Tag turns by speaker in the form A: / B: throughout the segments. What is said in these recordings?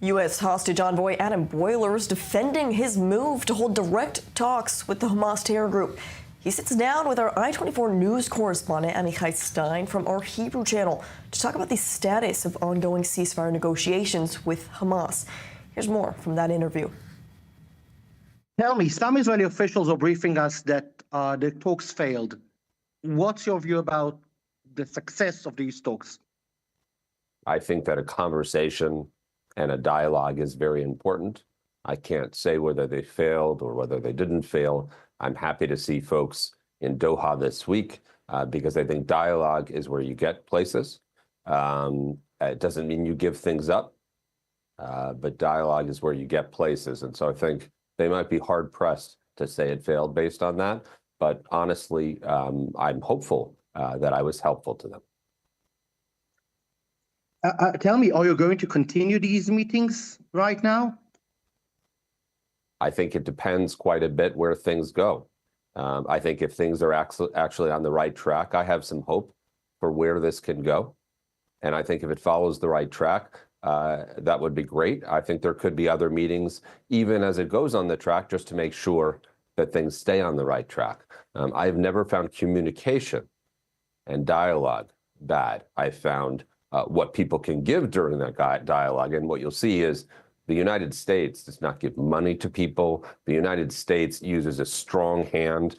A: U.S. hostage envoy Boehler is defending his move to hold direct talks with the Hamas terror group. He sits down with our i24NEWS correspondent Amichai Stein from our Hebrew channel to talk about the status of ongoing ceasefire negotiations with Hamas. Here's more from that interview.
B: Tell me, some Israeli officials are briefing us that the talks failed. What's your view about the success of these talks?
C: I think that a conversation and a dialogue is very important. I can't say whether they failed or whether they didn't fail. I'm happy to see folks in Doha this week because I think dialogue is where you get places. It doesn't mean you give things up, but dialogue is where you get places. And so I think they might be hard-pressed to say it failed based on that. But honestly, I'm hopeful that I was helpful to them.
B: Tell me, are you going to continue these meetings right now?
C: I think it depends quite a bit where things go. I think if things are actually on the right track, I have some hope for where this can go. And I think if it follows the right track, that would be great. I think there could be other meetings, even as it goes on the track, just to make sure that things stay on the right track. I've never found communication and dialogue bad. I found what people can give during that dialogue. And what you'll see is the United States does not give money to people. The United States uses a strong hand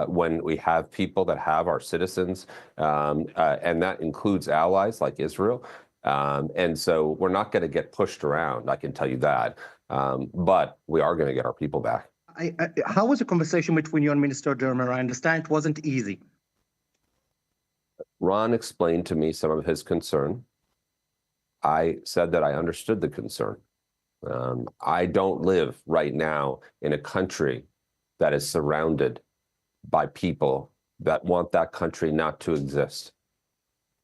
C: when we have people that have our citizens, and that includes allies like Israel. And so we're not going to get pushed around, I can tell you that. But we are going to get our people back.
B: How was the conversation between you and Minister Dermer? I understand it wasn't easy.
C: Ron explained to me some of his concern. I said that I understood the concern. I don't live right now in a country that is surrounded by people that want that country not to exist.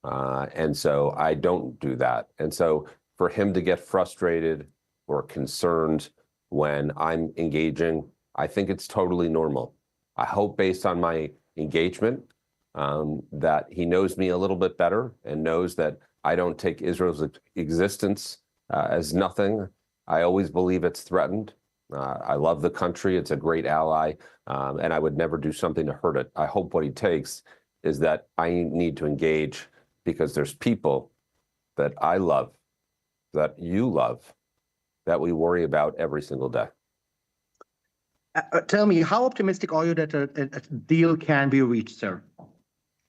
C: And so I don't do that. And so for him to get frustrated or concerned when I'm engaging, I think it's totally normal. I hope based on my engagement that he knows me a little bit better and knows that I don't take Israel's existence as nothing. I always believe it's threatened. I love the country. It's a great ally, and I would never do something to hurt it. I hope what he takes is that I need to engage because there's people that I love, that you love, that we worry about every single day.
B: Tell me, how optimistic are you that a deal can be reached, sir?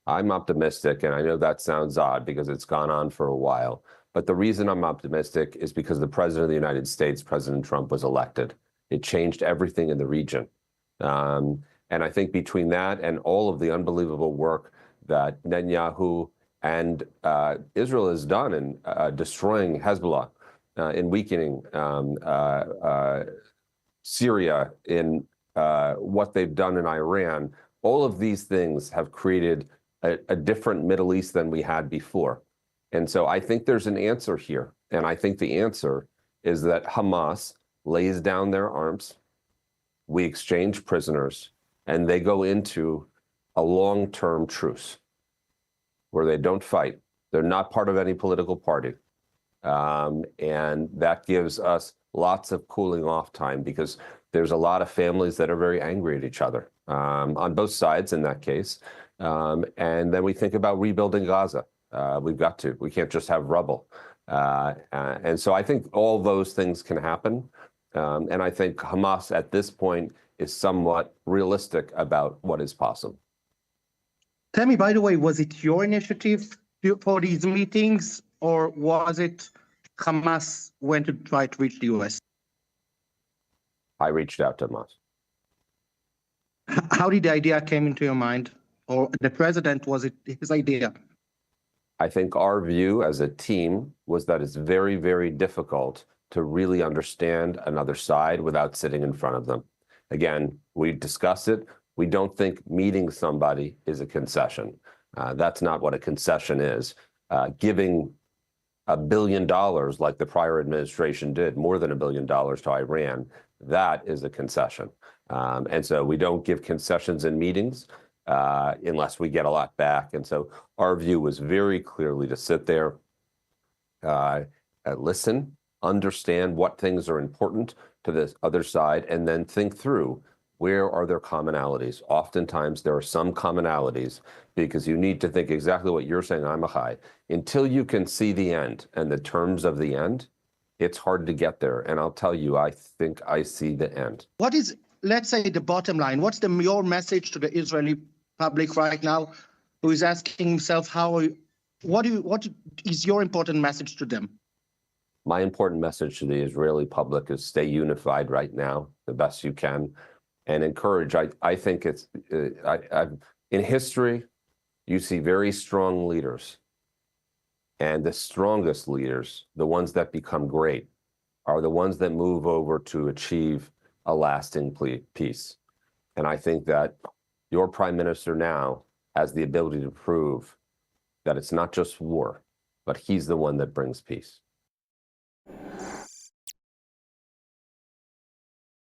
C: I'm optimistic, and I know that sounds odd because it's gone on for a while. But the reason I'm optimistic is because the President of the United States, President Trump, was elected. It changed everything in the region. And I think between that and all of the unbelievable work that Netanyahu and Israel has done in destroying Hezbollah, in weakening Syria, in what they've done in Iran, all of these things have created a different Middle East than we had before. And so I think there's an answer here. And I think the answer is that Hamas lays down their arms, we exchange prisoners, and they go into a long-term truce where they don't fight. They're not part of any political party. And that gives us lots of cooling off time because there's a lot of families that are very angry at each other on both sides in that case. And then we think about rebuilding Gaza. We've got to. We can't just have rubble. And so I think all those things can happen. And I think Hamas at this point is somewhat realistic about what is possible.
B: Tell me, by the way, was it your initiative for these meetings, or was it Hamas went to try to reach the U.S.?
C: I reached out to Hamas.
B: How did the idea came into your mind? Or the president, was it his idea?
C: I think our view as a team was that it's very, very difficult to really understand another side without sitting in front of them. Again, we discussed it. We don't think meeting somebody is a concession. That's not what a concession is. Giving $1 billion like the prior administration did, more than $1 billion to Iran, that is a concession. And so we don't give concessions in meetings unless we get a lot back. And so our view was very clearly to sit there, listen, understand what things are important to the other side, and then think through where are there commonalities. Oftentimes there are some commonalities because you need to think exactly what you're saying, Amichai. Until you can see the end and the terms of the end, it's hard to get there. And I'll tell you, I think I see the end.
B: What is, let's say, the bottom line? What's your message to the Israeli public right now, who is asking himself, what is your important message to them?
C: My important message to the Israeli public is stay unified right now, the best you can, and encourage. I think it's, in history, you see very strong leaders. And the strongest leaders, the ones that become great, are the ones that move over to achieve a lasting peace. And I think that your prime minister now has the ability to prove that it's not just war, but he's the one that brings peace.